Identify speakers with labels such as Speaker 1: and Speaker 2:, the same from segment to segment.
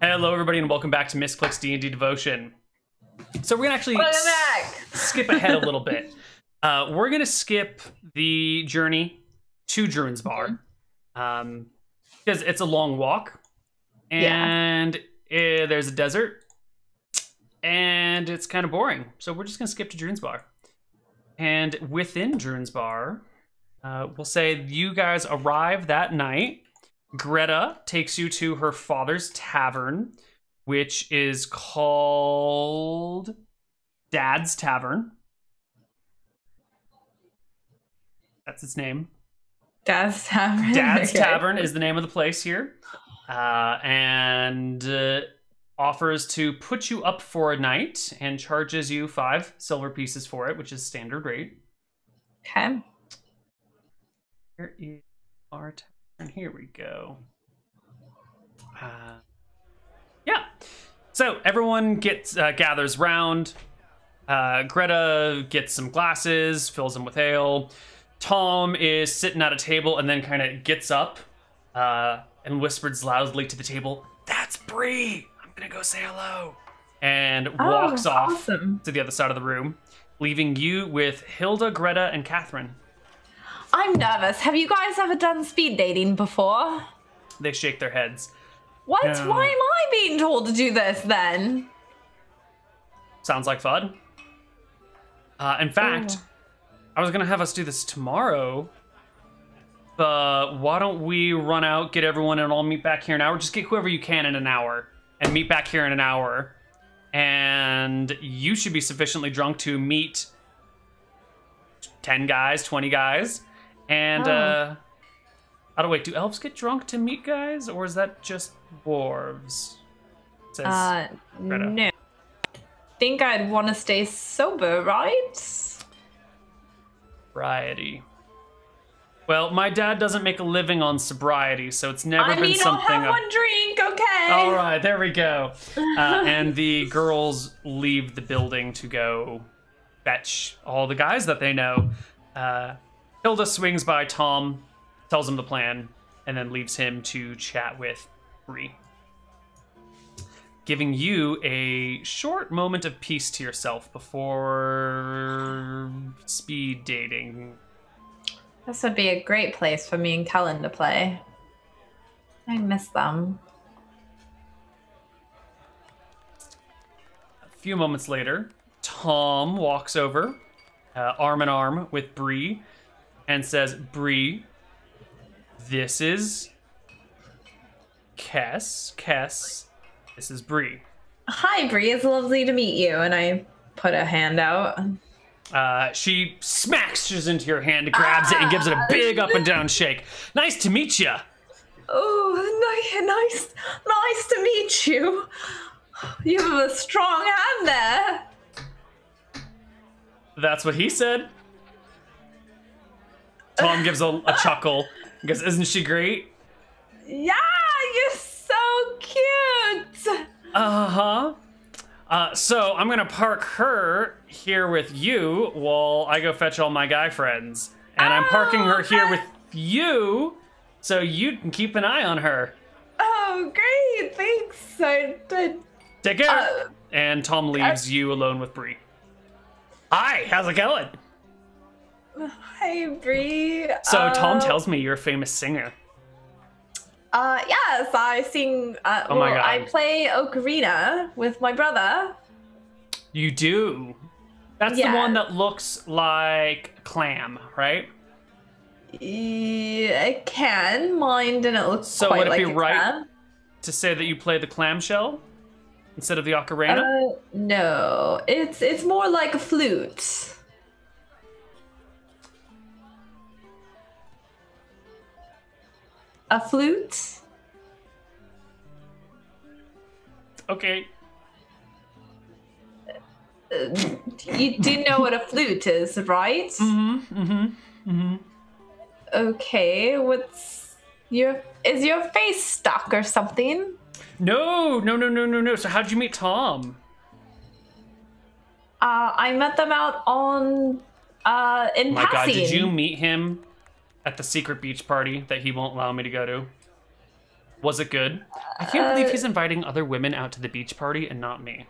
Speaker 1: Hello, everybody, and welcome back to Misscliks D&D Devotion. So we're gonna actually skip ahead a little bit. We're gonna skip the journey to Druin's Bar because it's a long walk, and there's a desert, and it's kind of boring. So we're just gonna skip to Druin's Bar. And within Druin's Bar, we'll say you guys arrive that night. Greta takes you to her father's tavern, which is called Dad's Tavern. That's its name.
Speaker 2: Dad's Tavern.
Speaker 1: Dad's Tavern is the name of the place here. And offers to put you up for a night and charges you 5 silver pieces for it, which is standard rate.
Speaker 2: Okay.
Speaker 1: Here is our tavern. And here we go. Yeah. So everyone gets gathers round. Greta gets some glasses, fills them with ale. Tom is sitting at a table and then kind of gets up and whispers loudly to the table, "That's Bree! I'm gonna go say hello." And walks off to the other side of the room, leaving you with Hilda, Greta, and Catherine.
Speaker 2: I'm nervous. Have you guys ever done speed dating before?
Speaker 1: They shake their heads.
Speaker 2: What?
Speaker 1: No.
Speaker 2: Why am I being told to do this then?
Speaker 1: Sounds like fun. In fact, I was going to have us do this tomorrow, but why don't we run out, get everyone, and all meet back here in an hour? Just get whoever you can in an hour, and meet back here in an hour. And you should be sufficiently drunk to meet 10 guys, 20 guys. And, wait, do elves get drunk to meet guys, or is that just dwarves? Says Greta.
Speaker 2: No. Think I'd want to stay sober, right?
Speaker 1: Sobriety. Well, my dad doesn't make a living on sobriety, so it's never been something.
Speaker 2: I'll have one drink, okay?
Speaker 1: All right, there we go. And the girls leave the building to go fetch all the guys that they know. Hilda swings by Tom, tells him the plan, and then leaves him to chat with Bree. Giving you a short moment of peace to yourself before speed dating.
Speaker 2: This would be a great place for me and Kellen to play. I miss them.
Speaker 1: A few moments later, Tom walks over, arm in arm with Bree, and says, "Bree, this is Kess. Kess, this is Bree."
Speaker 2: Hi, Bree. It's lovely to meet you. And I put a hand out.
Speaker 1: She smashes into your hand, grabs it, and gives it a big up and down shake. "Nice to meet you."
Speaker 2: Oh, nice to meet you. You have a strong hand there.
Speaker 1: That's what he said. Tom gives a chuckle. He goes, "Isn't she great?"
Speaker 2: Yeah, you're so cute.
Speaker 1: So I'm gonna park her here with you while I go fetch all my guy friends. And I'm parking her here with you so you can keep an eye on her.
Speaker 2: Oh, great. Thanks.
Speaker 1: Take care. And Tom leaves you alone with Bree. "Hi, how's it going?"
Speaker 2: Hi, Bree.
Speaker 1: So Tom tells me you're a famous singer.
Speaker 2: Yes, I sing.
Speaker 1: Oh my God.
Speaker 2: I play ocarina with my brother.
Speaker 1: You do? That's the one that looks like Clam, right?
Speaker 2: Yeah, I can. Mine didn't look
Speaker 1: so
Speaker 2: quite
Speaker 1: would it
Speaker 2: like
Speaker 1: be
Speaker 2: a
Speaker 1: right
Speaker 2: clam.
Speaker 1: to say that you play the clamshell instead of the ocarina?
Speaker 2: No, it's more like a flute. A flute?
Speaker 1: Okay.
Speaker 2: You do know what a flute is, right? Okay, is your face stuck or something?
Speaker 1: No. So how'd you meet Tom?
Speaker 2: I met them out on in
Speaker 1: My God,
Speaker 2: passing.
Speaker 1: did you meet him at the secret beach party that he won't allow me to go to? Was it good? I can't believe he's inviting other women out to the beach party and not me.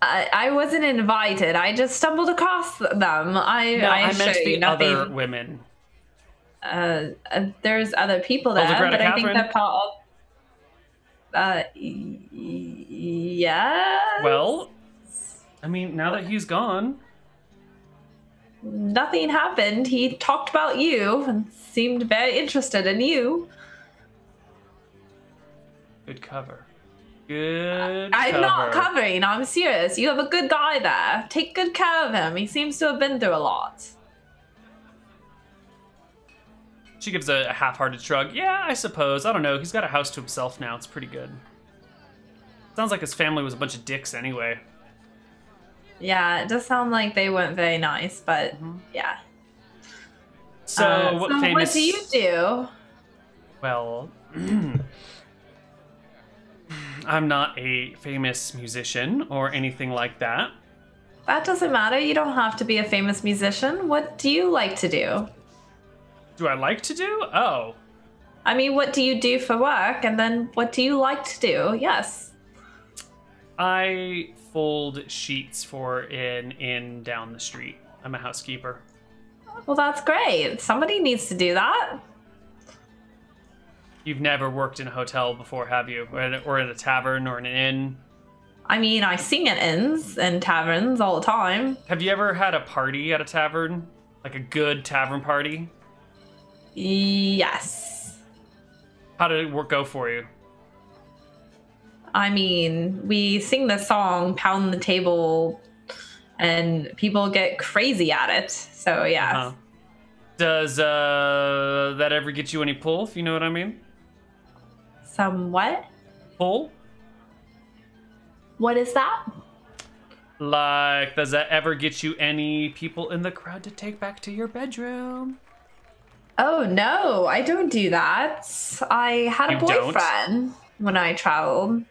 Speaker 2: I wasn't invited. I just stumbled across them. I
Speaker 1: meant the other women.
Speaker 2: There's other people there, but I think they're part of. Yeah.
Speaker 1: Well, I mean, now that he's gone,
Speaker 2: nothing happened. He talked about you and seemed very interested in you.
Speaker 1: Good cover. Good
Speaker 2: I'm not covering. I'm serious. You have a good guy there. Take good care of him. He seems to have been through a lot.
Speaker 1: She gives a half-hearted shrug. Yeah, I suppose. I don't know. He's got a house to himself now. It's pretty good. Sounds like his family was a bunch of dicks anyway.
Speaker 2: Yeah, it does sound like they weren't very nice, but yeah.
Speaker 1: So, what
Speaker 2: do you do?
Speaker 1: Well, I'm not a famous musician or anything like that.
Speaker 2: That doesn't matter. You don't have to be a famous musician. What do you like to do?
Speaker 1: Do I like to do? Oh.
Speaker 2: I mean, what do you do for work? And then what do you like to do? Yes.
Speaker 1: I fold sheets for an inn down the street. I'm a housekeeper.
Speaker 2: Well, that's great. Somebody needs to do that.
Speaker 1: You've never worked in a hotel before, have you? Or in a tavern or in an inn?
Speaker 2: I mean, I sing at inns and taverns all the time.
Speaker 1: Have you ever had a party at a tavern? Like a good tavern party?
Speaker 2: Yes.
Speaker 1: How did it go for you?
Speaker 2: I mean, we sing the song, pound the table, and people get crazy at it. So, yeah.
Speaker 1: Does that ever get you any pull, if you know what I mean?
Speaker 2: Some what?
Speaker 1: Pull?
Speaker 2: What is that?
Speaker 1: Like, does that ever get you any people in the crowd to take back to your bedroom?
Speaker 2: Oh, no, I don't do that. I had a boyfriend when I traveled.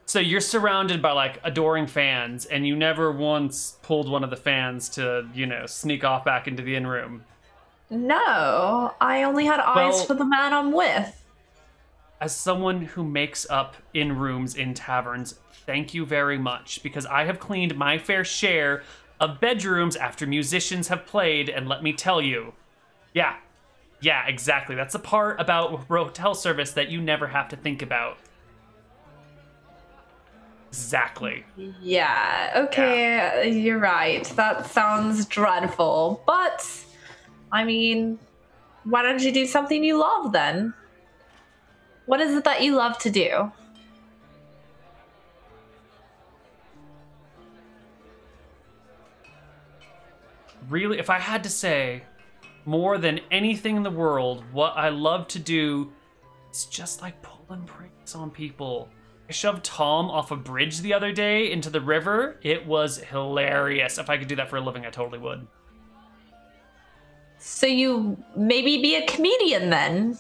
Speaker 1: So you're surrounded by, like, adoring fans, and you never once pulled one of the fans to, you know, sneak off back into the in-room?
Speaker 2: No, I only had eyes for the man I'm with.
Speaker 1: As someone who makes up in-rooms in taverns, thank you very much, because I have cleaned my fair share of bedrooms after musicians have played, and let me tell you, yeah, exactly. That's the part about hotel service that you never have to think about. Exactly.
Speaker 2: Yeah, okay, You're right. That sounds dreadful, but, I mean, why don't you do something you love then? What is it that you love to do?
Speaker 1: Really, if I had to say more than anything in the world, what I love to do is just like pulling pranks on people. I shoved Tom off a bridge the other day into the river. It was hilarious. If I could do that for a living, I totally would.
Speaker 2: So you maybe be a comedian then?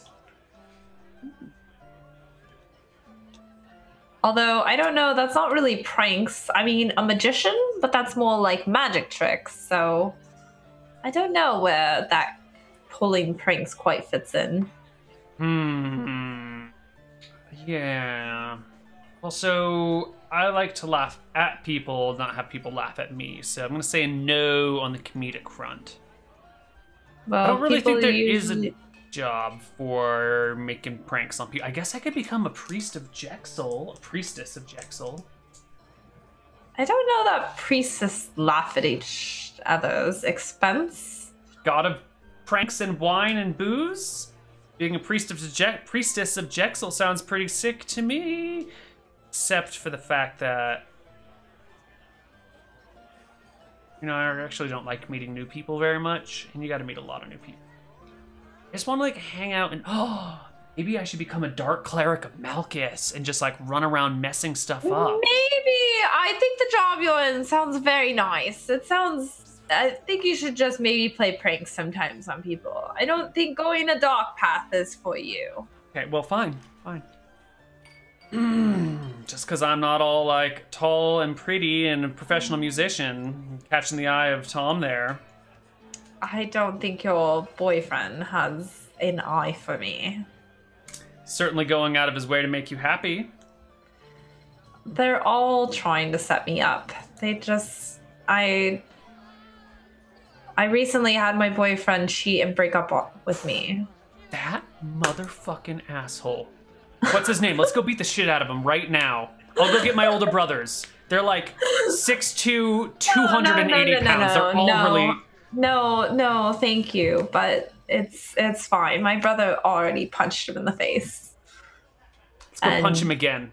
Speaker 2: Although, I don't know, that's not really pranks. I mean, a magician, but that's more like magic tricks, so I don't know where that pulling pranks quite fits in.
Speaker 1: Yeah. Well, so I like to laugh at people, not have people laugh at me, so I'm going to say no on the comedic front.
Speaker 2: Well,
Speaker 1: I don't really think there is a job for making pranks on people. I guess I could become a priestess of Jexel.
Speaker 2: I don't know that priests laugh at each other's expense.
Speaker 1: God of pranks and wine and booze? Being a priestess of Jexel sounds pretty sick to me. Except for the fact that, you know, I actually don't like meeting new people very much, and you gotta meet a lot of new people. I just want to, like, hang out and, maybe I should become a dark cleric of Malchus and just, like, run around messing stuff up.
Speaker 2: Maybe. I think the job you're in sounds very nice. I think you should just maybe play pranks sometimes on people. I don't think going a dark path is for you.
Speaker 1: Okay, well, fine. Just because I'm not all, like, tall and pretty and a professional musician, catching the eye of Tom there.
Speaker 2: I don't think your boyfriend has an eye for me.
Speaker 1: certainly going out of his way to make you happy.
Speaker 2: They're all trying to set me up. They just... I recently had my boyfriend cheat and break up with me.
Speaker 1: That motherfucking asshole. What's his name? Let's go beat the shit out of him right now. I'll go get my older brothers. They're like 6'2", 280 pounds. They're all really...
Speaker 2: No, thank you. But it's fine. My brother already punched him in the face.
Speaker 1: Let's go punch him again.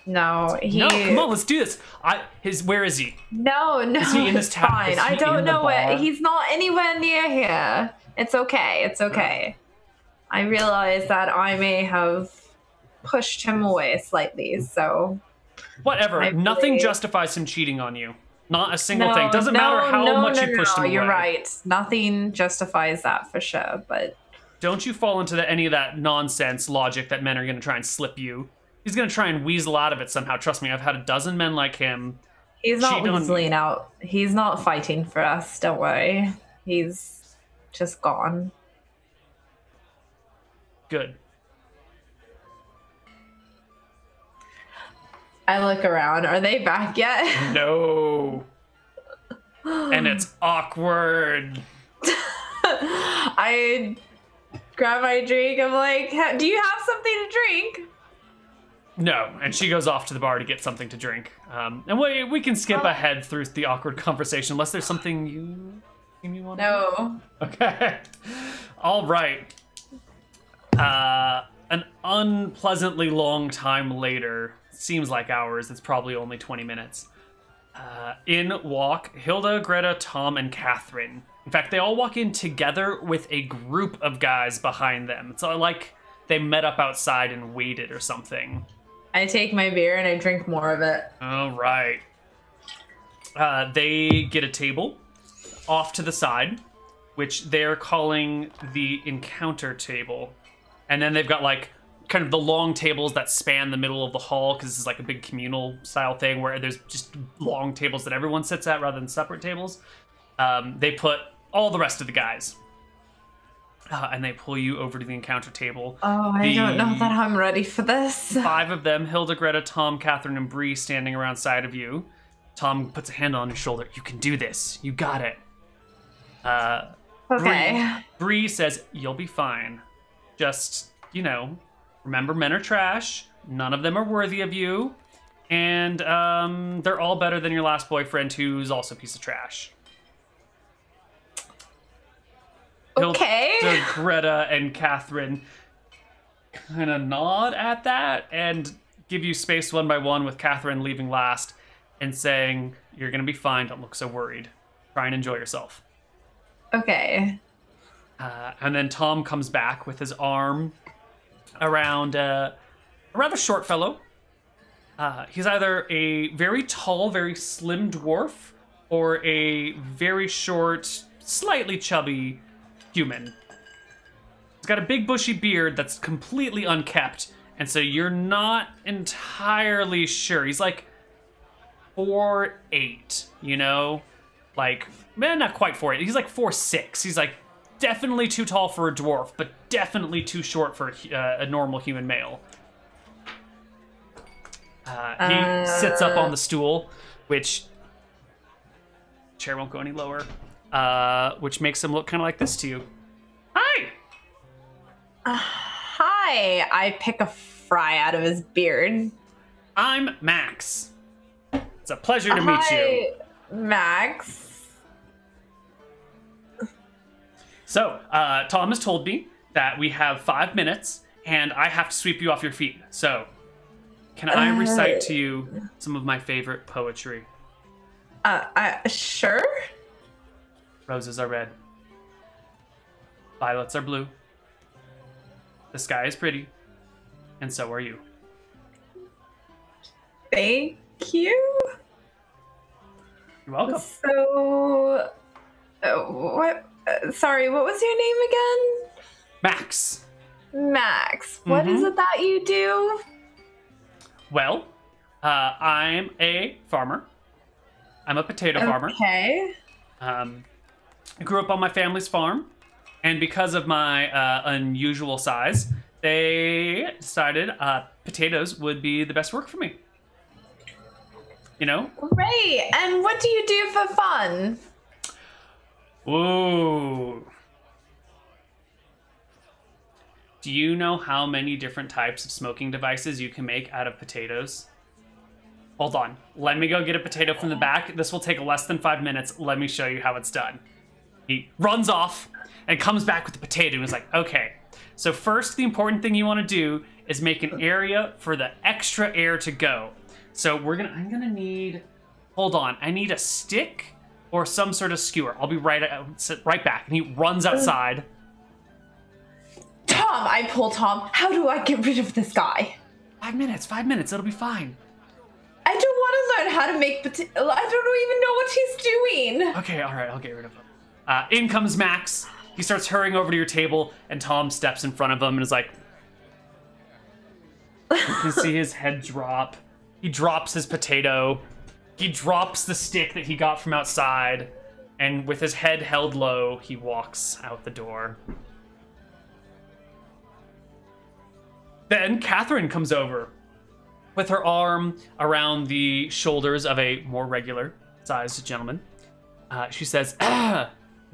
Speaker 2: No,
Speaker 1: come on, let's do this. Where is he?
Speaker 2: No,
Speaker 1: is he in this town?
Speaker 2: Fine. I don't know where. He's not anywhere near here. It's okay. I realize that I may have pushed him away slightly, so...
Speaker 1: Whatever. Nothing justifies him cheating on you. Not a single thing. Doesn't matter how much you pushed him away.
Speaker 2: You're right. Nothing justifies that for sure, but...
Speaker 1: Don't you fall into any of that nonsense logic that men are going to try and slip you. He's going to try and weasel out of it somehow. Trust me, I've had a dozen men like him.
Speaker 2: He's not weaseling out. He's not fighting for us. Don't worry. He's just gone.
Speaker 1: Good.
Speaker 2: I look around. Are they back yet?
Speaker 1: No. And it's awkward.
Speaker 2: I grab my drink. I'm like, do you have something to drink?
Speaker 1: No, and she goes off to the bar to get something to drink. And we can skip ahead through the awkward conversation unless there's something you want to
Speaker 2: No.
Speaker 1: Okay. All right. An unpleasantly long time later, seems like hours, it's probably only 20 minutes. In walk Hilda, Greta, Tom, and Catherine. In fact, they all walk in together with a group of guys behind them. It's like they met up outside and waited or something.
Speaker 2: I take my beer and I drink more of it.
Speaker 1: All right. They get a table off to the side, which they're calling the encounter table. And then they've got like kind of the long tables that span the middle of the hall, because this is like a big communal style thing where there's just long tables that everyone sits at rather than separate tables. They put all the rest of the guys. And they pull you over to the encounter table.
Speaker 2: Oh, I don't know that I'm ready for this.
Speaker 1: 5 of them, Hilda, Greta, Tom, Catherine, and Bree, standing around side of you. Tom puts a hand on his shoulder. You can do this. You got it.
Speaker 2: Okay.
Speaker 1: Bree says, you'll be fine. Just, remember men are trash. None of them are worthy of you. And they're all better than your last boyfriend, who's also a piece of trash.
Speaker 2: Okay.
Speaker 1: Hilda, Greta, and Catherine kind of nod at that and give you space one by one, with Catherine leaving last and saying, you're going to be fine. Don't look so worried. Try and enjoy yourself.
Speaker 2: Okay.
Speaker 1: And then Tom comes back with his arm around a short fellow. He's either a very tall, very slim dwarf or a very short, slightly chubby human. He's got a big bushy beard that's completely unkept, and so you're not entirely sure. He's like 4'8", like, man, not quite 4'8". He's like 4'6". He's like definitely too tall for a dwarf, but definitely too short for a normal human male. He sits up on the stool, which chair won't go any lower. Which makes him look kind of like this to you. Hi!
Speaker 2: Hi! I pick a fry out of his beard.
Speaker 1: I'm Max. It's a pleasure to meet you.
Speaker 2: Max.
Speaker 1: So, Tom has told me that we have 5 minutes, and I have to sweep you off your feet. So, can I recite to you some of my favorite poetry?
Speaker 2: Sure.
Speaker 1: Roses are red. Violets are blue. The sky is pretty. And so are you.
Speaker 2: Thank you.
Speaker 1: You're welcome.
Speaker 2: So, what? Sorry, what was your name again?
Speaker 1: Max.
Speaker 2: Max. What is it that you do?
Speaker 1: Well, I'm a farmer. I'm a potato farmer.
Speaker 2: Okay.
Speaker 1: I grew up on my family's farm, and because of my unusual size, they decided potatoes would be the best work for me. You know?
Speaker 2: Great. And what do you do for fun?
Speaker 1: Ooh. Do you know how many different types of smoking devices you can make out of potatoes? Hold on. Let me go get a potato from the back. This will take less than 5 minutes. Let me show you how it's done. He runs off and comes back with the potato and is like, okay. So first, the important thing you want to do is make an area for the extra air to go. So I'm gonna need, hold on. I need a stick or some sort of skewer. I'll be right back. And he runs outside.
Speaker 2: Tom, I pull Tom. How do I get rid of this guy?
Speaker 1: 5 minutes, 5 minutes. It'll be fine.
Speaker 2: I don't want to learn how to make potato. I don't even know what he's doing.
Speaker 1: Okay, all right, I'll get rid of him. In comes Max. He starts hurrying over to your table, and Tom steps in front of him and is like, you can see his head drop. He drops his potato. He drops the stick that he got from outside, and with his head held low, he walks out the door. Then Catherine comes over with her arm around the shoulders of a more regular-sized gentleman. She says,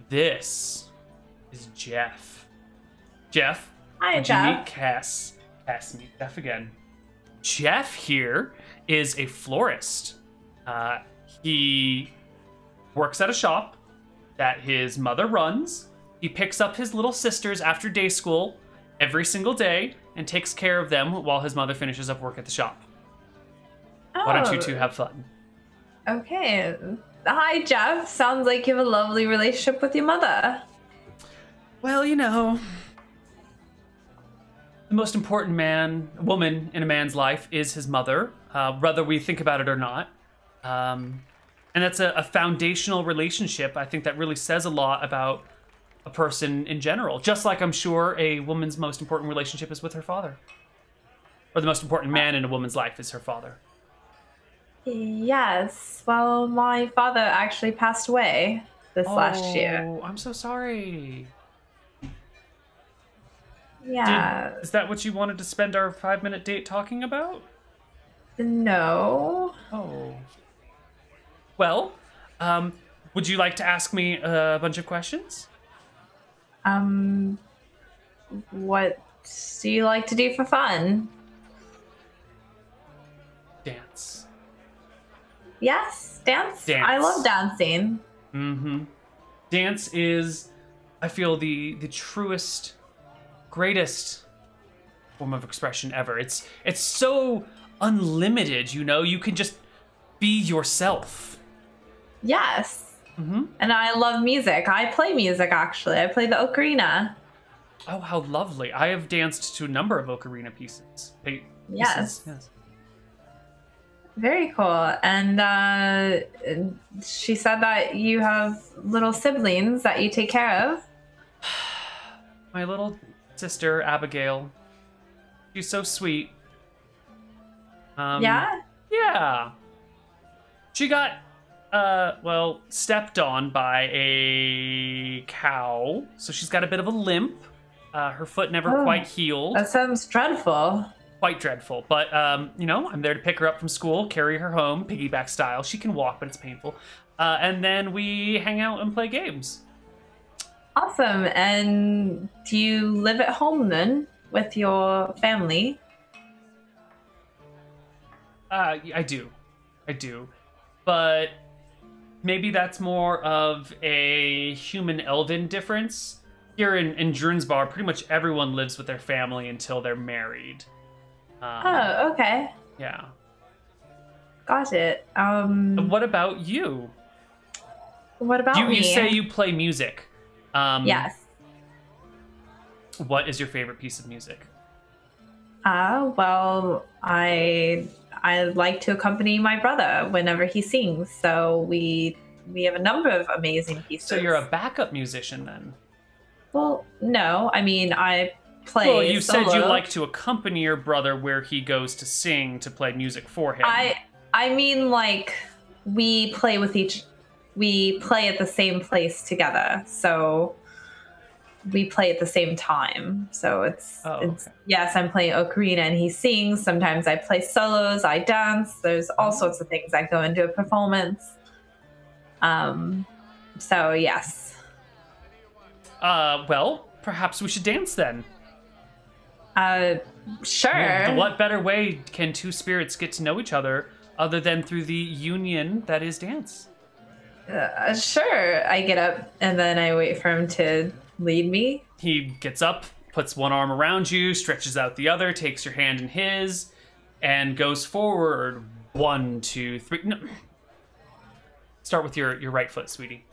Speaker 1: this is Jeff. Jeff,
Speaker 2: hi,
Speaker 1: would
Speaker 2: Jeff.
Speaker 1: you meet Cass? Cass, meet Jeff again. Jeff here is a florist. He works at a shop that his mother runs. He picks up his little sisters after day school every single day and takes care of them while his mother finishes up work at the shop.
Speaker 2: Oh.
Speaker 1: Why don't you two have fun?
Speaker 2: Okay. Hi, Jeff. Sounds like you have a lovely relationship with your mother.
Speaker 1: Well, you know, the most important woman in a man's life is his mother, whether we think about it or not. And that's a foundational relationship. I think that really says a lot about a person in general. Just like I'm sure a woman's most important relationship is with her father. Or the most important man in a woman's life is her father.
Speaker 2: Yes. Well, my father actually passed away this last year.
Speaker 1: Oh, I'm so sorry.
Speaker 2: Yeah.
Speaker 1: Is that what you wanted to spend our 5-minute date talking about?
Speaker 2: No.
Speaker 1: Oh. Well, would you like to ask me a bunch of questions?
Speaker 2: What do you like to do for fun?
Speaker 1: Dance.
Speaker 2: Yes, dance. I love dancing.
Speaker 1: Mm-hmm. Dance is, I feel, the truest, greatest form of expression ever. It's so unlimited, you know? You can just be yourself.
Speaker 2: Yes.
Speaker 1: Mm-hmm.
Speaker 2: And I love music. I play music, actually. I play the ocarina.
Speaker 1: Oh, how lovely. I have danced to a number of ocarina pieces.
Speaker 2: Yes.
Speaker 1: Yes.
Speaker 2: Very cool. And she said that you have little siblings that you take care of.
Speaker 1: My little sister, Abigail. She's so sweet.
Speaker 2: Yeah?
Speaker 1: Yeah. She got, stepped on by a cow. So she's got a bit of a limp. Her foot never quite healed.
Speaker 2: That sounds dreadful.
Speaker 1: Quite dreadful. But, I'm there to pick her up from school, carry her home, piggyback style. She can walk, but it's painful. And then we hang out and play games.
Speaker 2: Awesome. And do you live at home then with your family?
Speaker 1: I do. But maybe that's more of a human-elven difference. Here in Drunsbar, pretty much everyone lives with their family until they're married.
Speaker 2: Oh, okay.
Speaker 1: Yeah.
Speaker 2: Got it.
Speaker 1: What about you?
Speaker 2: What about me?
Speaker 1: You say you play music.
Speaker 2: Yes.
Speaker 1: What is your favorite piece of music?
Speaker 2: Well, I like to accompany my brother whenever he sings. So we have a number of amazing pieces.
Speaker 1: So you're a backup musician then?
Speaker 2: Well, no. I mean, I play
Speaker 1: Well, you
Speaker 2: solo.
Speaker 1: said you like to accompany your brother where he goes to sing to play music for him.
Speaker 2: I mean, like, we play at the same place together. So we play at the same time. So it's yes, I'm playing ocarina and he sings. Sometimes I play solos, I dance. There's all sorts of things that go into a performance. So yes.
Speaker 1: Well, perhaps we should dance then.
Speaker 2: Sure.
Speaker 1: Well, what better way can two spirits get to know each other than through the union that is dance?
Speaker 2: Sure. I get up and then I wait for him to lead me.
Speaker 1: He gets up, puts one arm around you, stretches out the other, takes your hand in his, and goes forward. 1, 2, 3. No. Start with your right foot, sweetie.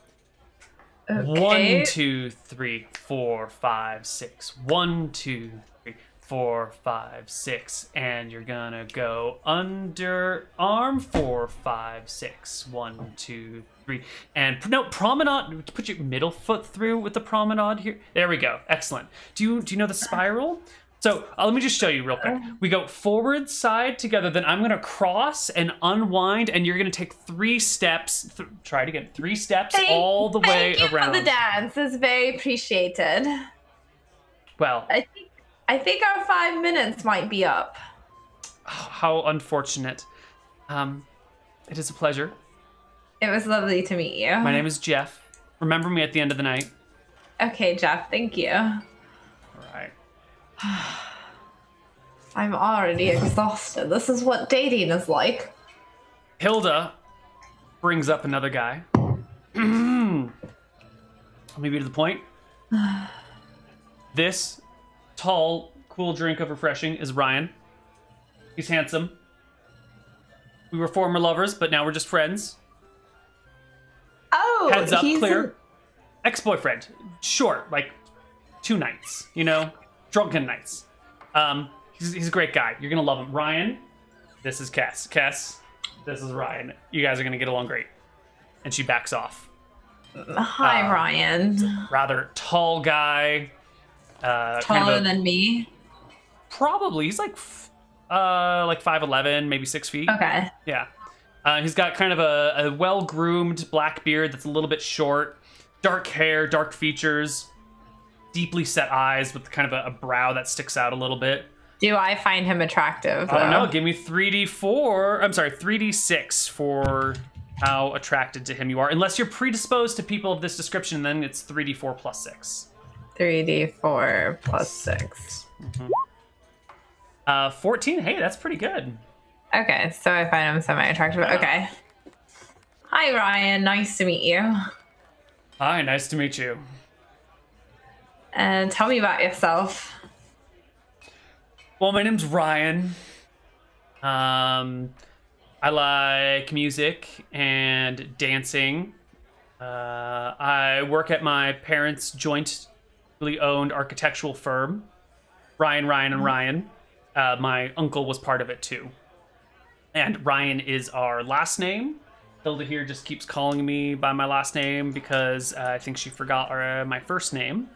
Speaker 2: Okay.
Speaker 1: 1, 2, 3, 4, 5, 6. 1, 2, 3, 4, 5, 6. And you're gonna go under arm. 4, 5, 6. 1, 2, 3. And no, promenade. Put your middle foot through with the promenade here. There we go. Excellent. Do you know the spiral? So let me just show you real quick. We go forward, side, together. Then I'm gonna cross and unwind, and you're gonna take 3 steps. Try it again. 3 steps all the way
Speaker 2: around. Thank you
Speaker 1: around.
Speaker 2: for the dance. It's very appreciated.
Speaker 1: Well,
Speaker 2: I think our 5 minutes might be up.
Speaker 1: How unfortunate. It is a pleasure.
Speaker 2: It was lovely to meet you.
Speaker 1: My name is Jeff. Remember me at the end of the night.
Speaker 2: Okay, Jeff. Thank you.
Speaker 1: All right.
Speaker 2: I'm already exhausted. This is what dating is like.
Speaker 1: Hilda brings up another guy. Let me be to the point. This tall, cool drink of refreshing is Ryan. He's handsome. We were former lovers, but now we're just friends.
Speaker 2: Oh,
Speaker 1: heads up, clear. Ex-boyfriend. Short, like 2 nights, you know? Drunken nights. He's a great guy. You're gonna love him. Ryan, this is Cass. Cass, this is Ryan. You guys are gonna get along great. And she backs off.
Speaker 2: Hi, Ryan.
Speaker 1: Rather tall guy.
Speaker 2: Taller than me?
Speaker 1: Probably. He's like 5'11", maybe 6 feet.
Speaker 2: Okay.
Speaker 1: Yeah. He's got kind of a well-groomed black beard that's a little bit short. Dark hair, dark features. Deeply set eyes with kind of a brow that sticks out a little bit.
Speaker 2: Do I find him attractive?
Speaker 1: Oh no, give me 3d6 for how attracted to him you are. Unless you're predisposed to people of this description, then it's 3d4 plus 6.
Speaker 2: 3d4 plus 6.
Speaker 1: 14, hey, that's pretty good.
Speaker 2: Okay, so I find him semi-attractive. Okay. Hi, Ryan. Nice to meet you.
Speaker 1: Hi, nice to meet you.
Speaker 2: And tell me about yourself.
Speaker 1: Well, my name's Ryan. I like music and dancing. I work at my parents' jointly owned architectural firm. Ryan, and Ryan. My uncle was part of it too. And Ryan is our last name. Hilda here just keeps calling me by my last name because I think she forgot my first name.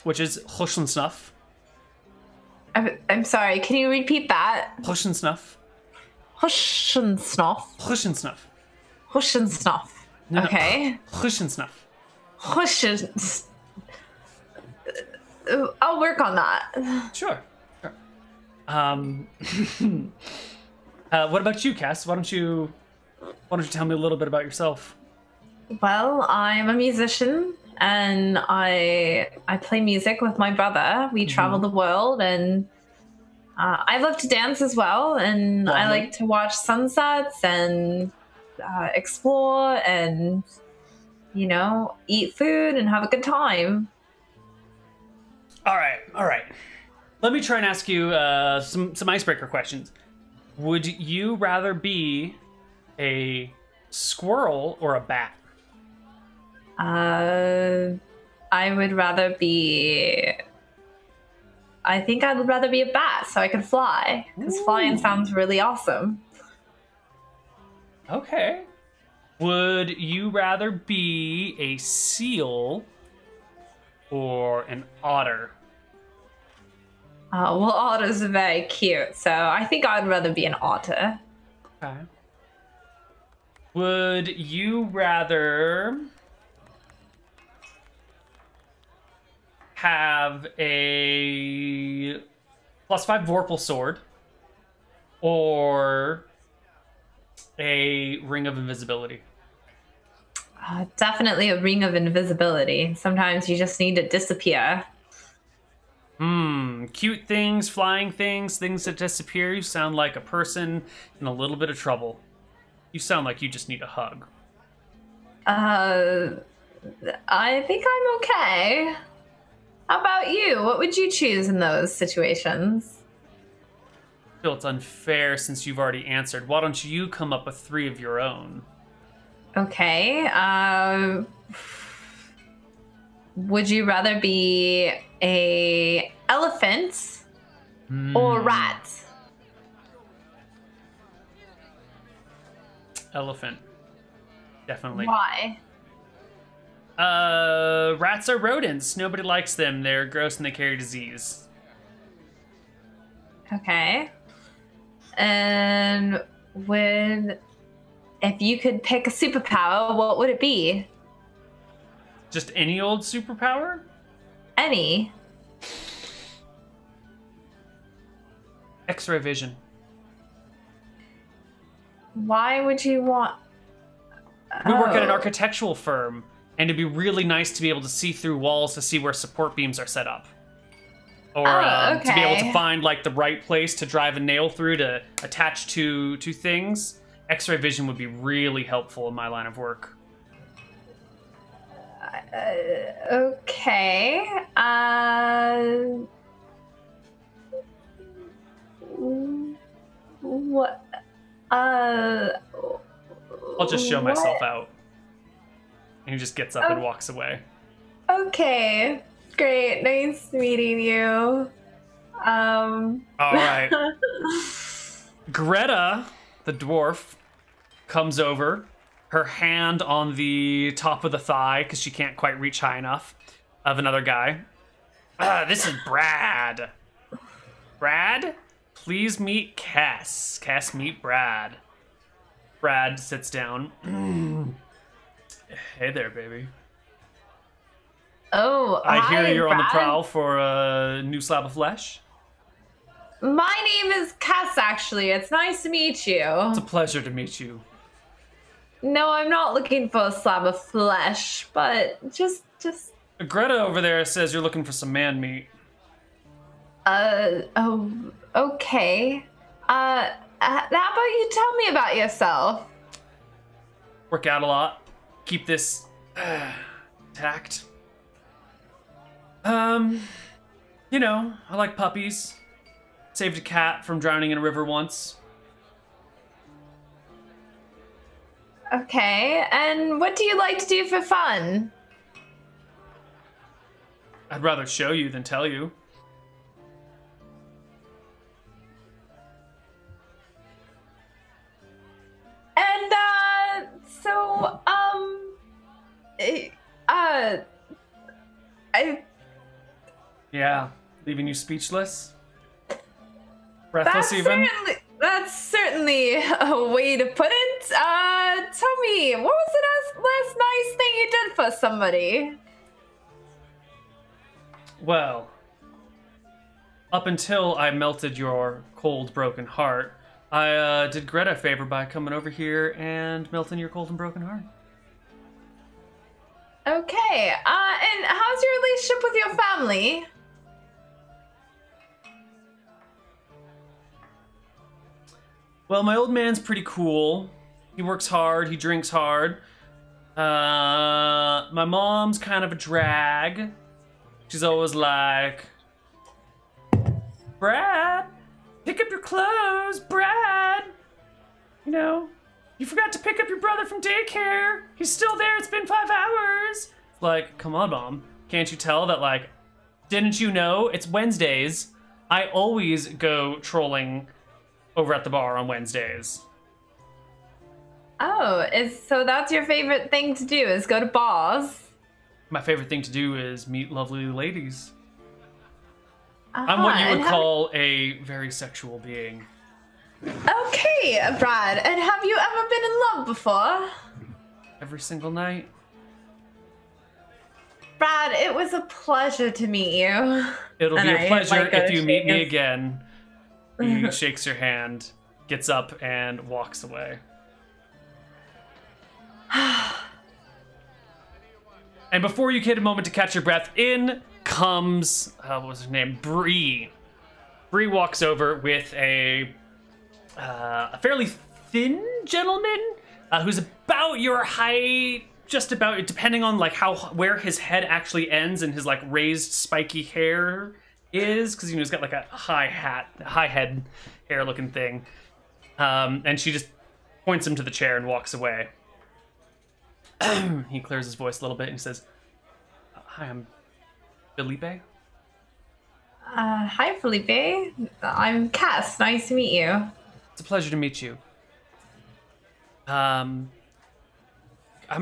Speaker 1: Which is Hushensnuff.
Speaker 2: I'm sorry, can you repeat that?
Speaker 1: Hushensnuff.
Speaker 2: Hushensnuff.
Speaker 1: Hushensnuff.
Speaker 2: Hushensnuff.
Speaker 1: No,
Speaker 2: okay.
Speaker 1: Hushensnuff.
Speaker 2: Hushens. I'll work on that.
Speaker 1: Sure. What about you, Cass? Why don't you tell me a little bit about yourself?
Speaker 2: Well, I'm a musician and I play music with my brother. We travel the world, and I love to dance as well, and I like to watch sunsets and explore and, you know, eat food and have a good time.
Speaker 1: All right. Let me try and ask you some icebreaker questions. Would you rather be a squirrel or a bat?
Speaker 2: I would rather be... I think I'd rather be a bat so I could fly, because flying sounds really awesome.
Speaker 1: Okay. Would you rather be a seal or an otter?
Speaker 2: Well, otters are very cute, so I think I'd rather be an otter.
Speaker 1: Okay. Would you rather have a +5 Vorpal sword or a ring of invisibility.
Speaker 2: Definitely a ring of invisibility. Sometimes you just need to disappear.
Speaker 1: Cute things, flying things, things that disappear. You sound like a person in a little bit of trouble. You sound like you just need a hug.
Speaker 2: I think I'm okay. How about you? What would you choose in those situations?
Speaker 1: I feel it's unfair since you've already answered. Why don't you come up with 3 of your own?
Speaker 2: Okay. Would you rather be a elephant or rat?
Speaker 1: Elephant. Definitely.
Speaker 2: Why?
Speaker 1: Rats are rodents. Nobody likes them. They're gross and they carry disease.
Speaker 2: Okay. And if you could pick a superpower, what would it be?
Speaker 1: Just any old superpower?
Speaker 2: Any.
Speaker 1: X-ray vision.
Speaker 2: Why would you want...
Speaker 1: We work at an architectural firm, and it'd be really nice to be able to see through walls to see where support beams are set up. Or to be able to find like the right place to drive a nail through to attach to things. X-ray vision would be really helpful in my line of work.
Speaker 2: Okay. What?
Speaker 1: I'll just show myself out. And he just gets up and walks away.
Speaker 2: Okay. Great. Nice meeting you.
Speaker 1: All right. Greta, the dwarf, comes over, her hand on the top of the thigh because she can't quite reach high enough of another guy. This is Brad. Brad, please meet Cass. Cass, meet Brad. Brad sits down. Hey there, baby.
Speaker 2: Oh,
Speaker 1: I
Speaker 2: hi,
Speaker 1: hear you're
Speaker 2: Brad.
Speaker 1: on the prowl for a new slab of flesh.
Speaker 2: My name is Cass, actually. It's nice to meet you.
Speaker 1: It's a pleasure to meet you.
Speaker 2: No, I'm not looking for a slab of flesh, but just...
Speaker 1: Greta over there says you're looking for some man meat.
Speaker 2: Oh, okay. How about you tell me about yourself?
Speaker 1: Work out a lot. Keep this tact. You know, I like puppies. Saved a cat from drowning in a river once.
Speaker 2: Okay, and what do you like to do for fun?
Speaker 1: I'd rather show you than tell you.
Speaker 2: And,
Speaker 1: Yeah, leaving you speechless? Breathless even?
Speaker 2: That's certainly a way to put it. Tell me, what was the last nice thing you did for somebody?
Speaker 1: Well, up until I melted your cold, broken heart, I did Greta a favor by coming over here and melting your cold and broken heart.
Speaker 2: Okay, and how's your relationship with your family?
Speaker 1: Well, my old man's pretty cool. He works hard, he drinks hard. My mom's kind of a drag. She's always like, Brad, pick up your clothes, Brad. You know, you forgot to pick up your brother from daycare. He's still there, it's been 5 hours. Like, come on, Mom. Can't you tell that, like, didn't you know? It's Wednesdays. I always go trolling over at the bar on Wednesdays.
Speaker 2: Oh, so that's your favorite thing to do, is go to bars?
Speaker 1: My favorite thing to do is meet lovely ladies. I'm what you would call a very sexual being.
Speaker 2: Okay, Brad, and have you ever been in love before?
Speaker 1: Every single night.
Speaker 2: Brad, it was a pleasure to meet you.
Speaker 1: It'll be a pleasure if you meet me again. He shakes your hand, gets up, and walks away. And before you get a moment to catch your breath, in comes, what was her name? Bree. Bree walks over with a fairly thin gentleman who's about your height, just about, depending on like where his head actually ends and his like raised spiky hair is, because he's got like a high head hair looking thing. And she just points him to the chair and walks away. He clears his voice a little bit and he says, "Hi, I'm Felipe."
Speaker 2: Hi, Felipe. I'm Cass. Nice to meet you.
Speaker 1: It's a pleasure to meet you. I'm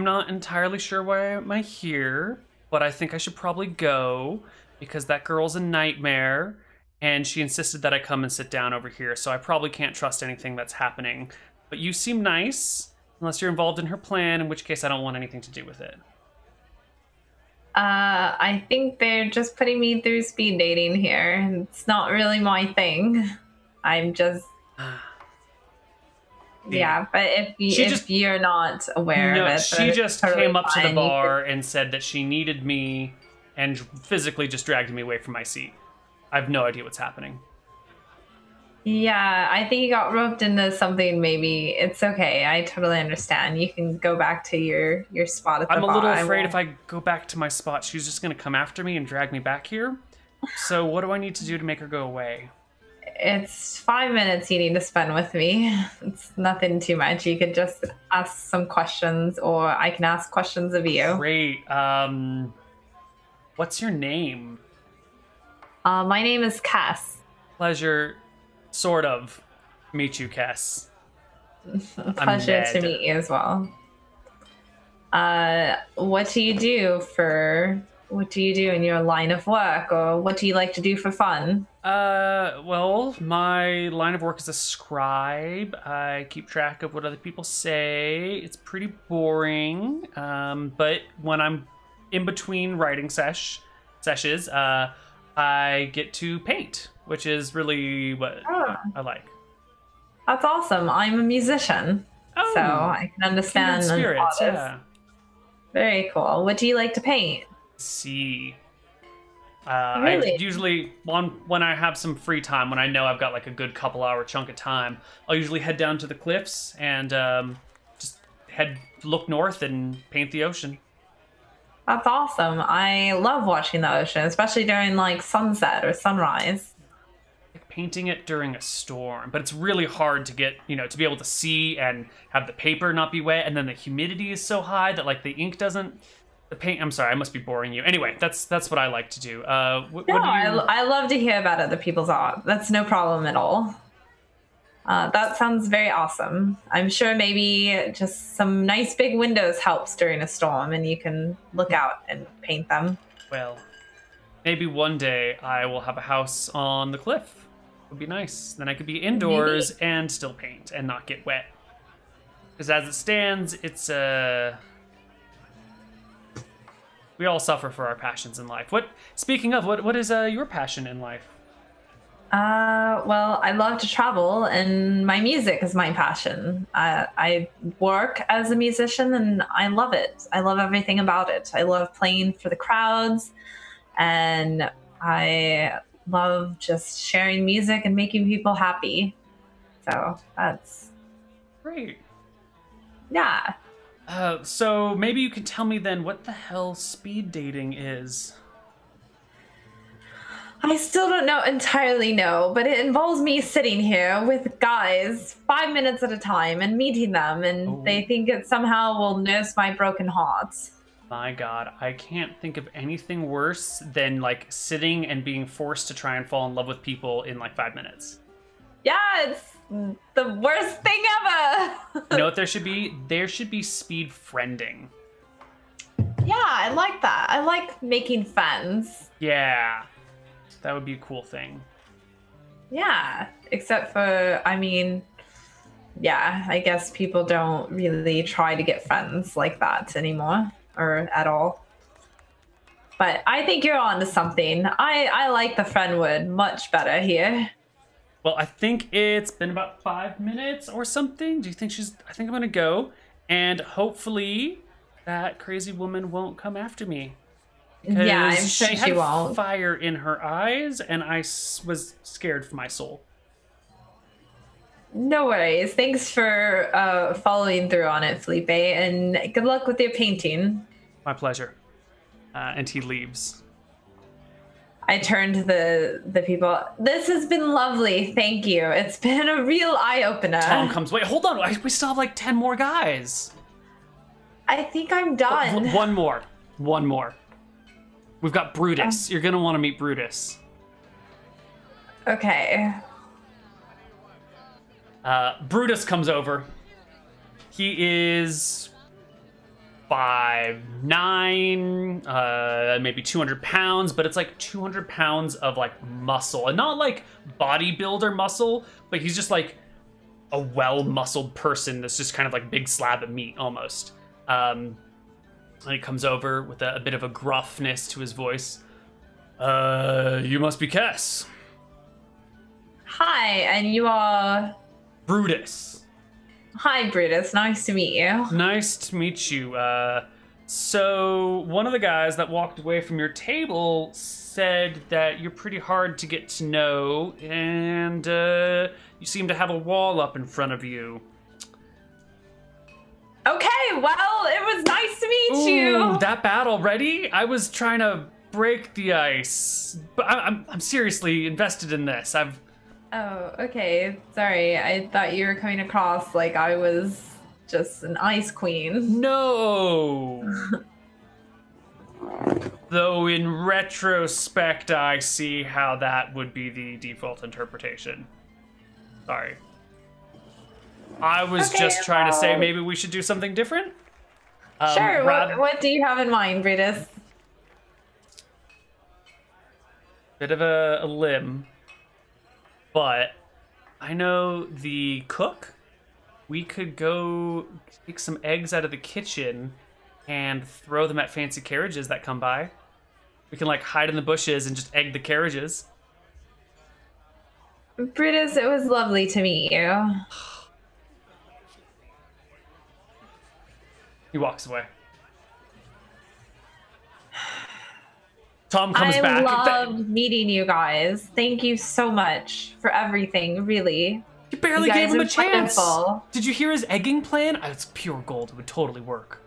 Speaker 1: not entirely sure why am I here, but I think I should probably go because that girl's a nightmare and she insisted that I come and sit down over here, so I probably can't trust anything that's happening. But you seem nice, unless you're involved in her plan, in which case I don't want anything to do with it.
Speaker 2: I think they're just putting me through speed dating here. It's not really my thing. I'm just... Yeah, but if you're not aware of it...
Speaker 1: She just came up to the bar and said that she needed me and physically just dragged me away from my seat. I have no idea what's happening.
Speaker 2: Yeah, I think you got roped into something maybe. It's okay. I totally understand. You can go back to your spot at the bar.
Speaker 1: I'm a little afraid if I go back to my spot, she's just going to come after me and drag me back here. So what do I need to do to make her go away?
Speaker 2: It's 5 minutes you need to spend with me. It's nothing too much. You could just ask some questions, or I can ask questions of you.
Speaker 1: Great. What's your name?
Speaker 2: My name is Cass.
Speaker 1: Pleasure, sort of, meet you, Cass.
Speaker 2: Pleasure to meet you as well. What do you do in your line of work, or what do you like to do for fun?
Speaker 1: Well, my line of work is a scribe. I keep track of what other people say. It's pretty boring. But when I'm in between writing sessions, I get to paint, which is really what I like.
Speaker 2: That's awesome. I'm a musician, so I can understand an artist. Yeah. Very cool. What do you like to paint?
Speaker 1: See.
Speaker 2: Really?
Speaker 1: I usually, when I have some free time, when I know I've got like a good couple hour chunk of time, I'll usually head down to the cliffs and just look north and paint the ocean.
Speaker 2: That's awesome. I love watching the ocean, especially during like sunset or sunrise.
Speaker 1: Like painting it during a storm, but it's really hard to get, to be able to see and have the paper not be wet, and then the humidity is so high that like the ink doesn't. The paint. I'm sorry, I must be boring you. Anyway, that's what I like to do.
Speaker 2: I love to hear about other people's art. That's no problem at all. That sounds very awesome. I'm sure maybe just some nice big windows helps during a storm, and you can look out and paint them.
Speaker 1: Well, maybe one day I will have a house on the cliff. It would be nice. Then I could be indoors and still paint and not get wet. Because as it stands, it's we all suffer for our passions in life. Speaking of, what is your passion in life?
Speaker 2: Well, I love to travel, and my music is my passion. I work as a musician, and I love it. I love everything about it. I love playing for the crowds, and I love just sharing music and making people happy. So that's
Speaker 1: great.
Speaker 2: Yeah.
Speaker 1: So maybe you can tell me then what the hell speed dating is.
Speaker 2: I still don't entirely know, but it involves me sitting here with guys 5 minutes at a time and meeting them, and they think it somehow will nurse my broken heart.
Speaker 1: My God, I can't think of anything worse than like sitting and being forced to try and fall in love with people in like 5 minutes.
Speaker 2: Yeah, it's the worst thing ever.
Speaker 1: You know what there should be? There should be speed friending.
Speaker 2: Yeah, I like that. I like making friends.
Speaker 1: Yeah, that would be a cool thing.
Speaker 2: Yeah, except for, yeah, I guess people don't really try to get friends like that anymore, or at all. But I think you're on to something. I like the Friendwood much better here.
Speaker 1: Well, I think it's been about 5 minutes or something. Do you think I think I'm gonna go, and hopefully that crazy woman won't come after me.
Speaker 2: Yeah, I'm sure
Speaker 1: she had
Speaker 2: won't.
Speaker 1: fire in her eyes, and I was scared for my soul.
Speaker 2: No worries. Thanks for following through on it, Felipe, and good luck with your painting.
Speaker 1: My pleasure. And he leaves.
Speaker 2: I turn to the people. This has been lovely. Thank you. It's been a real eye-opener.
Speaker 1: Tom comes. Wait, hold on. We still have like 10 more guys.
Speaker 2: I think I'm done.
Speaker 1: One more. One more. We've got Brutus. You're going to want to meet Brutus.
Speaker 2: Okay.
Speaker 1: Brutus comes over. He is 5'9", maybe 200 pounds, but it's like 200 pounds of like muscle, and not like bodybuilder muscle, but he's just like a well-muscled person that's just kind of like big slab of meat almost. And he comes over with a bit of a gruffness to his voice. You must be Kess.
Speaker 2: Hi, and you are...
Speaker 1: Brutus.
Speaker 2: Hi, Brutus. Nice to meet you.
Speaker 1: Nice to meet you. So one of the guys that walked away from your table said that you're pretty hard to get to know, and you seem to have a wall up in front of you.
Speaker 2: Okay, well, it was nice to meet you.
Speaker 1: That bad already? I was trying to break the ice, but I'm seriously invested in this.
Speaker 2: Oh, okay. Sorry, I thought you were coming across like I was just an ice queen.
Speaker 1: No! Though in retrospect, I see how that would be the default interpretation. Sorry. I was just trying to say maybe we should do something different.
Speaker 2: Sure, what do you have in mind, Brutus?
Speaker 1: Bit of a limb. But I know the cook. We could go take some eggs out of the kitchen and throw them at fancy carriages that come by. We can like hide in the bushes and just egg the carriages.
Speaker 2: Brutus, it was lovely to meet you.
Speaker 1: He walks away. Tom comes back.
Speaker 2: I loved meeting you guys. Thank you so much for everything, really.
Speaker 1: You barely gave him a chance.
Speaker 2: Wonderful.
Speaker 1: Did you hear his egging plan? It's pure gold. It would totally work.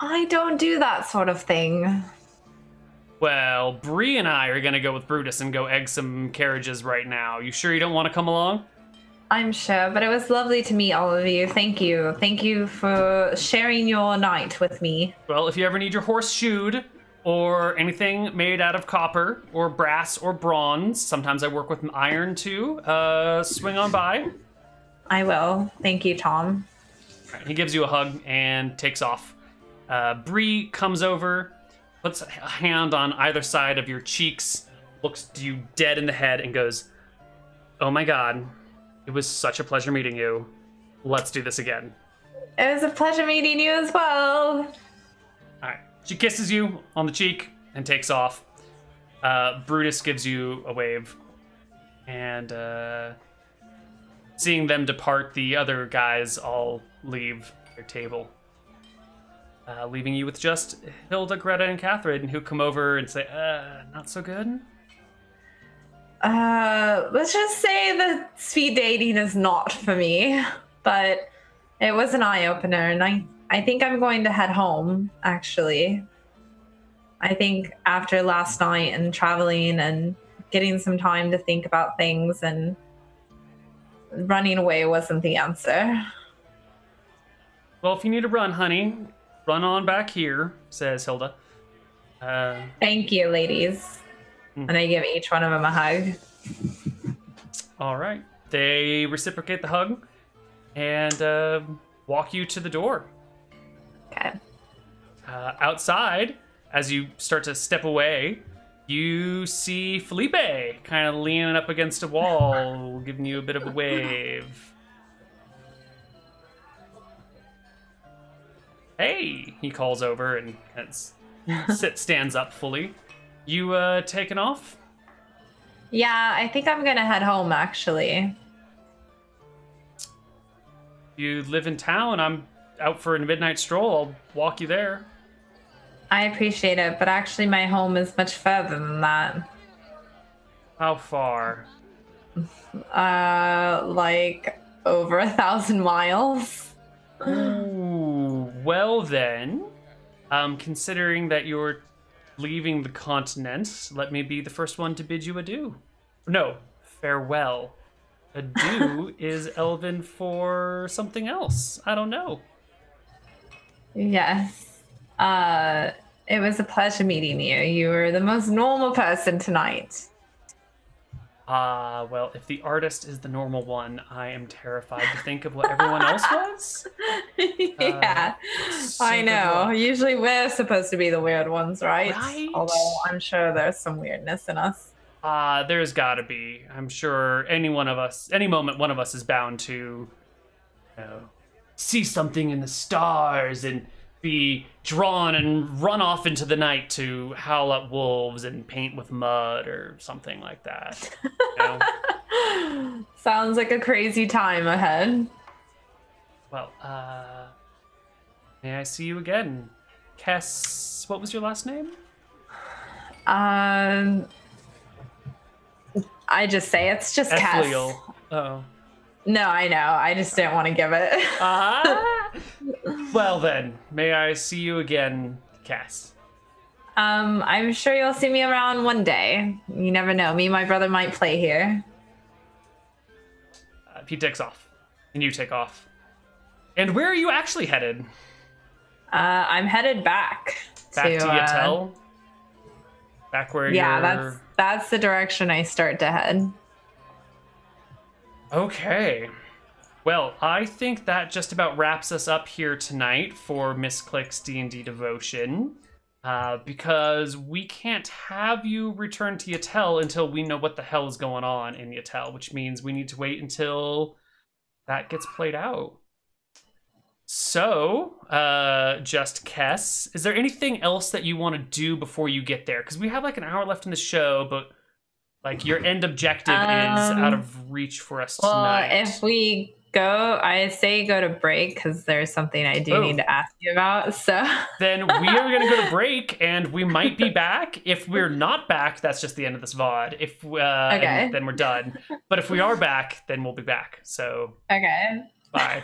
Speaker 2: I don't do that sort of thing.
Speaker 1: Well, Bree and I are going to go with Brutus and go egg some carriages right now. You sure you don't want to come along?
Speaker 2: I'm sure, but it was lovely to meet all of you. Thank you. Thank you for sharing your night with me.
Speaker 1: Well, if you ever need your horse shoed, or anything made out of copper, or brass, or bronze. Sometimes I work with iron, too. Swing on by.
Speaker 2: I will. Thank you, Tom.
Speaker 1: All right, he gives you a hug and takes off. Bree comes over, puts a hand on either side of your cheeks, looks you dead in the head, and goes, "Oh my god, it was such a pleasure meeting you. Let's do this again."
Speaker 2: It was a pleasure meeting you as well.
Speaker 1: All right. She kisses you on the cheek and takes off. Brutus gives you a wave. And seeing them depart, the other guys all leave their table. Leaving you with just Hilda, Greta, and Catherine, who come over and say, not so good?
Speaker 2: Let's just say that speed dating is not for me. But it was an eye-opener, and I think I'm going to head home, actually. I think after last night and traveling and getting some time to think about things, and running away wasn't the answer.
Speaker 1: Well, if you need to run, honey, run on back here, says Hilda.
Speaker 2: Thank you, ladies. And I give each one of them a hug.
Speaker 1: All right. They reciprocate the hug and walk you to the door.
Speaker 2: Okay.
Speaker 1: Outside, as you start to step away, you see Felipe kind of leaning up against a wall, giving you a bit of a wave. Hey, he calls over and stands up fully. You taking off?
Speaker 2: Yeah, I think I'm gonna head home actually.
Speaker 1: You live in town. I'm out for a midnight stroll. I'll walk you there.
Speaker 2: I appreciate it, but actually my home is much further than that.
Speaker 1: How far?
Speaker 2: Like over 1,000 miles.
Speaker 1: Ooh, well then, considering that you're leaving the continent, let me be the first one to bid you adieu. No, farewell. Adieu is Elven for something else. I don't know.
Speaker 2: Yes. It was a pleasure meeting you. You were the most normal person tonight.
Speaker 1: Well, if the artist is the normal one, I am terrified to think of what everyone else was.
Speaker 2: Yeah, I know. Usually we're supposed to be the weird ones, right? Although I'm sure there's some weirdness in us.
Speaker 1: There's gotta be. I'm sure any moment one of us is bound to, you know, see something in the stars and be drawn and run off into the night to howl at wolves and paint with mud or something like that. You know?
Speaker 2: Sounds like a crazy time ahead.
Speaker 1: Well, may I see you again? Kess, what was your last name?
Speaker 2: I just say it's just Cass.
Speaker 1: Oh.
Speaker 2: No, I know. I just didn't want to give it.
Speaker 1: Well then, may I see you again, Cass?
Speaker 2: I'm sure you'll see me around one day. You never know. Me and my brother might play here.
Speaker 1: He takes off, and you take off. And where are you actually headed?
Speaker 2: I'm headed back
Speaker 1: to Yatel? Back where you're...
Speaker 2: that's the direction I start to head.
Speaker 1: Okay. Well, I think that just about wraps us up here tonight for Misscliks D&D Devotion. Because we can't have you return to Yatel until we know what the hell is going on in Yatel, which means we need to wait until that gets played out. So, just Kess, is there anything else that you want to do before you get there? Because we have like an hour left in the show, but like your end objective is out of reach for us tonight.
Speaker 2: Well, if we go, I say go to break because there's something I do need to ask you about. So
Speaker 1: then we are going to go to break, and we might be back. If we're not back, that's just the end of this VOD. If then we're done. But if we are back, then we'll be back. So
Speaker 2: okay,
Speaker 1: bye.